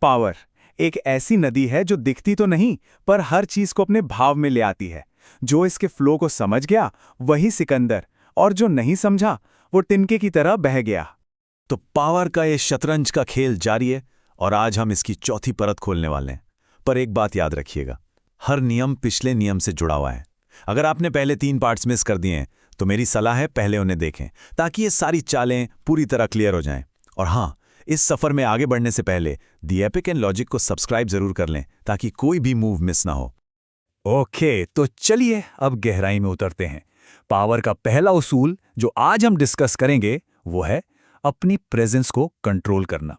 Power एक ऐसी नदी है जो दिखती तो नहीं, पर हर चीज को अपने भाव में ले आती है। जो इसके फ्लो को समझ गया वही सिकंदर, और जो नहीं समझा वो तिनके की तरह बह गया। तो पावर का ये शतरंज का खेल जारी है और आज हम इसकी चौथी परत खोलने वाले हैं। पर एक बात याद रखिएगा, हर नियम पिछले नियम से जुड़ा हुआ है। अगर आपने पहले 3 पार्ट्स मिस कर दिए हैं तो मेरी सलाह है पहले उन्हें देखें, ताकि ये सारी चालें पूरी तरह क्लियर हो जाएं। और हाँ, इस सफर में आगे बढ़ने से पहले दी एपिक एंड लॉजिक को सब्सक्राइब जरूर कर लें, ताकि कोई भी मूव मिस ना हो। ओके, तो चलिए अब गहराई में उतरते हैं। पावर का पहला उसूल जो आज हम डिस्कस करेंगे वो है अपनी प्रेजेंस को कंट्रोल करना।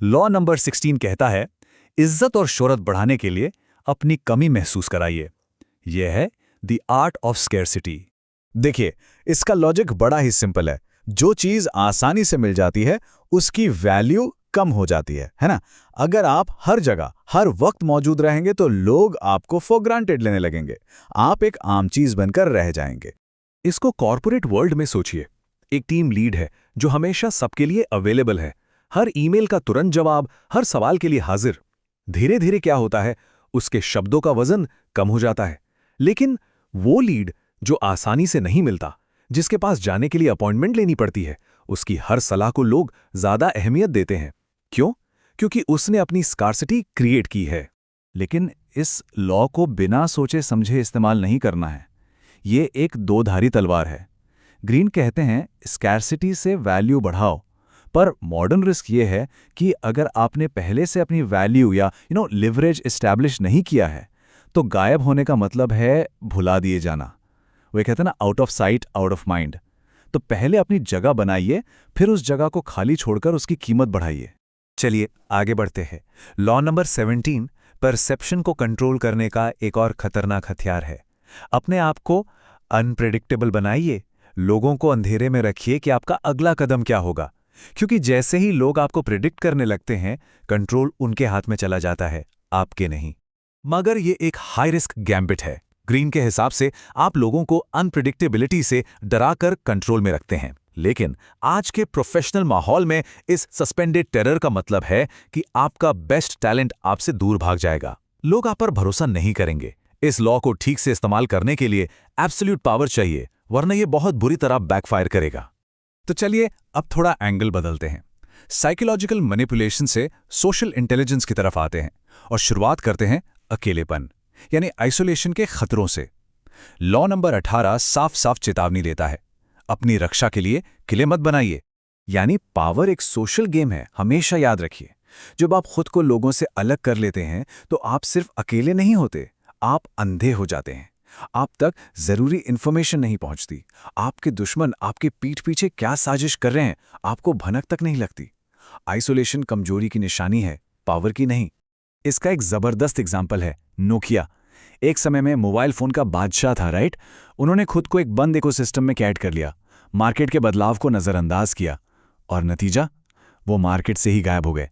लॉ नंबर 16 कहता है, इज्जत और शोहरत बढ़ाने के लिए अपनी कमी महसूस कराइए। यह है द आर्ट ऑफ स्कैरसिटी। देखिए, इसका लॉजिक बड़ा ही सिंपल है। जो चीज आसानी से मिल जाती है उसकी वैल्यू कम हो जाती है ना। अगर आप हर जगह हर वक्त मौजूद रहेंगे तो लोग आपको फॉर ग्रांटेड लेने लगेंगे। आप एक आम चीज बनकर रह जाएंगे। इसको कॉर्पोरेट वर्ल्ड में सोचिए। एक टीम लीड है जो हमेशा सबके लिए अवेलेबल है, हर ईमेल का तुरंत जवाब, हर सवाल के लिए हाजिर। धीरे धीरे क्या होता है, उसके शब्दों का वजन कम हो जाता है। लेकिन वो लीड जो आसानी से नहीं मिलता, जिसके पास जाने के लिए अपॉइंटमेंट लेनी पड़ती है, उसकी हर सलाह को लोग ज्यादा अहमियत देते हैं। क्यों? क्योंकि उसने अपनी स्कार्सिटी क्रिएट की है। लेकिन इस लॉ को बिना सोचे समझे इस्तेमाल नहीं करना है। ये एक दोधारी तलवार है। ग्रीन कहते हैं स्कैर्सिटी से वैल्यू बढ़ाओ, पर मॉडर्न रिस्क ये है कि अगर आपने पहले से अपनी वैल्यू या लिवरेज एस्टैब्लिश नहीं किया है, तो गायब होने का मतलब है भुला दिए जाना। वे कहते हैं ना, out of sight out of mind. तो पहले अपनी जगह बनाइए, फिर उस जगह को खाली छोड़कर उसकी कीमत बढ़ाइए। चलिए आगे बढ़ते हैं। लॉ नंबर 17 परसेप्शन को कंट्रोल करने का एक और खतरनाक हथियार है। अपने आप को अनप्रेडिक्टेबल बनाइए। लोगों को अंधेरे में रखिए कि आपका अगला कदम क्या होगा, क्योंकि जैसे ही लोग आपको प्रिडिक्ट करने लगते हैं, कंट्रोल उनके हाथ में चला जाता है, आपके नहीं। मगर ये एक हाई रिस्क गैम्बिट है। ग्रीन के हिसाब से आप लोगों को अनप्रिडिक्टेबिलिटी से डराकर कंट्रोल में रखते हैं, लेकिन आज के प्रोफेशनल माहौल में इस सस्पेंडेड टेरर का मतलब है कि आपका बेस्ट टैलेंट आपसे दूर भाग जाएगा। लोग आप पर भरोसा नहीं करेंगे। इस लॉ को ठीक से इस्तेमाल करने के लिए एब्सोल्यूट पावर चाहिए, वरना यह बहुत बुरी तरह बैकफायर करेगा। तो चलिए अब थोड़ा एंगल बदलते हैं। साइकोलॉजिकल मैनिपुलेशन से सोशल इंटेलिजेंस की तरफ आते हैं और शुरुआत करते हैं अकेलेपन यानी आइसोलेशन के खतरों से। लॉ नंबर 18 साफ साफ चेतावनी देता है, अपनी रक्षा के लिए किले मत बनाइए। यानी पावर एक सोशल गेम है, हमेशा याद रखिए। जब आप खुद को लोगों से अलग कर लेते हैं तो आप सिर्फ अकेले नहीं होते, आप अंधे हो जाते हैं। आप तक जरूरी इंफॉर्मेशन नहीं पहुंचती। आपके दुश्मन आपके पीठ पीछे क्या साजिश कर रहे हैं आपको भनक तक नहीं लगती। आइसोलेशन कमजोरी की निशानी है, पावर की नहीं। इसका एक जबरदस्त एग्जाम्पल है नोकिया। एक समय में मोबाइल फोन का बादशाह था, राइट। उन्होंने खुद को एक बंद इकोसिस्टम में कैद कर लिया, मार्केट के बदलाव को नजरअंदाज किया, और नतीजा वो मार्केट से ही गायब हो गए।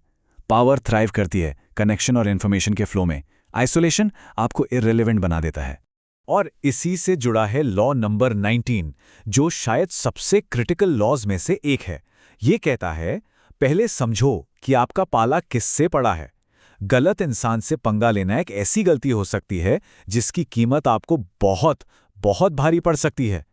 पावर थ्राइव करती है कनेक्शन और इंफॉर्मेशन के फ्लो में, आइसोलेशन आपको इररिलेवेंट बना देता है। और इसी से जुड़ा है लॉ नंबर 19, जो शायद सबसे क्रिटिकल लॉज में से एक है। ये कहता है, पहले समझो कि आपका पाला किससे पड़ा है। गलत इंसान से पंगा लेना एक ऐसी गलती हो सकती है जिसकी कीमत आपको बहुत बहुत भारी पड़ सकती है।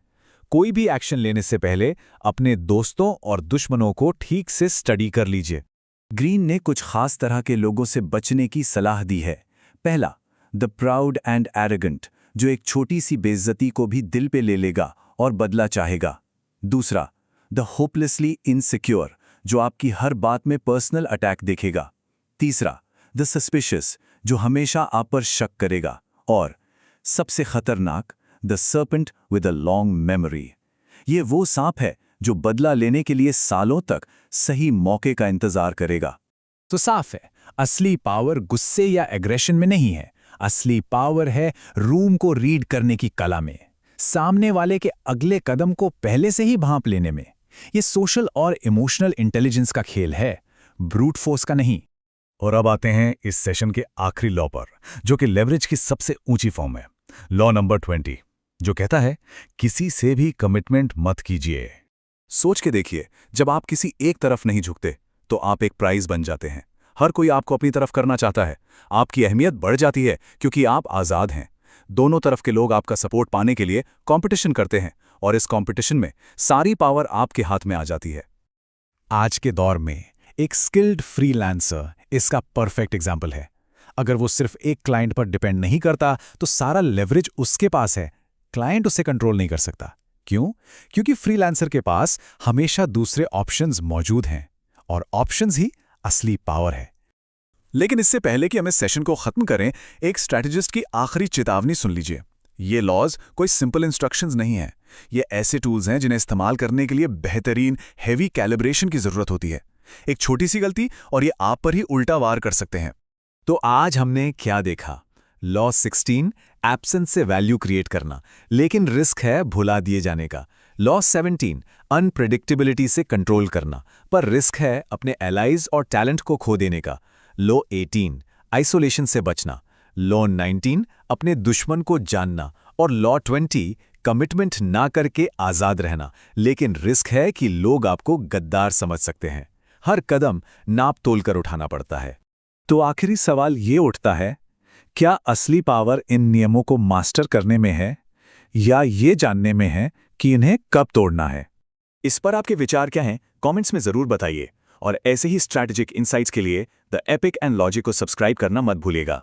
कोई भी एक्शन लेने से पहले अपने दोस्तों और दुश्मनों को ठीक से स्टडी कर लीजिए। ग्रीन ने कुछ खास तरह के लोगों से बचने की सलाह दी है। पहला, द प्राउड एंड एरोगेंट, जो एक छोटी सी बेइज्जती को भी दिल पे ले लेगा और बदला चाहेगा। दूसरा, द होपलेसली इनसिक्योर, जो आपकी हर बात में पर्सनल अटैक देखेगा। तीसरा, द सस्पिशियस, जो हमेशा आप पर शक करेगा। और सबसे खतरनाक, the serpent with a long memory, ये वो सांप है जो बदला लेने के लिए सालों तक सही मौके का इंतजार करेगा। तो साफ है, असली पावर गुस्से या एग्रेशन में नहीं है। असली पावर है रूम को रीड करने की कला में, सामने वाले के अगले कदम को पहले से ही भांप लेने में। ये सोशल और इमोशनल इंटेलिजेंस का खेल है, ब्रूट फोर्स का नहीं। और अब आते हैं इस सेशन के आखिरी लॉ पर, जो कि लेवरेज की सबसे ऊंची फॉर्म है। लॉ नंबर 20, जो कहता है किसी से भी कमिटमेंट मत कीजिए। सोच के देखिए, जब आप किसी एक तरफ नहीं झुकते तो आप एक प्राइज बन जाते हैं। हर कोई आपको अपनी तरफ करना चाहता है। आपकी अहमियत बढ़ जाती है क्योंकि आप आज़ाद हैं। दोनों तरफ के लोग आपका सपोर्ट पाने के लिए कंपटीशन करते हैं और इस कंपटीशन में सारी पावर आपके हाथ में आ जाती है। आज के दौर में एक स्किल्ड फ्रीलांसर इसका परफेक्ट एग्जाम्पल है। अगर वो सिर्फ एक क्लाइंट पर डिपेंड नहीं करता तो सारा लेवरेज उसके पास है, क्लाइंट उसे कंट्रोल नहीं कर सकता। क्यों? क्योंकि फ्रीलांसर के पास हमेशा दूसरे ऑप्शंस मौजूद हैं और ऑप्शंस ही असली पावर है। लेकिन इससे पहले कि हम इस सेशन को खत्म करें, एक स्ट्रैटेजिस्ट की आखिरी चेतावनी सुन लीजिए। ये लॉज कोई सिंपल इंस्ट्रक्शंस नहीं है। ये ऐसे टूल्स हैं जिन्हें इस्तेमाल करने के लिए बेहतरीन हेवी कैलिब्रेशन की जरूरत होती है। एक छोटी सी गलती और ये आप पर ही उल्टा वार कर सकते हैं। तो आज हमने क्या देखा? लॉ 16 एब्सेंस से वैल्यू क्रिएट करना, लेकिन रिस्क है भुला दिए जाने का। लॉ 17 अनप्रेडिक्टेबिलिटी से कंट्रोल करना, पर रिस्क है अपने एलाइज और टैलेंट को खो देने का। लॉ 18 आइसोलेशन से बचना। लॉ 19 अपने दुश्मन को जानना और लॉ 20 कमिटमेंट ना करके आज़ाद रहना, लेकिन रिस्क है कि लोग आपको गद्दार समझ सकते हैं। हर कदम नाप तोल कर उठाना पड़ता है। तो आखिरी सवाल ये उठता है, क्या असली पावर इन नियमों को मास्टर करने में है या ये जानने में है कि इन्हें कब तोड़ना है? इस पर आपके विचार क्या हैं? कमेंट्स में जरूर बताइए और ऐसे ही स्ट्रैटेजिक इनसाइट्स के लिए द एपिक एंड लॉजिक को सब्सक्राइब करना मत भूलिएगा।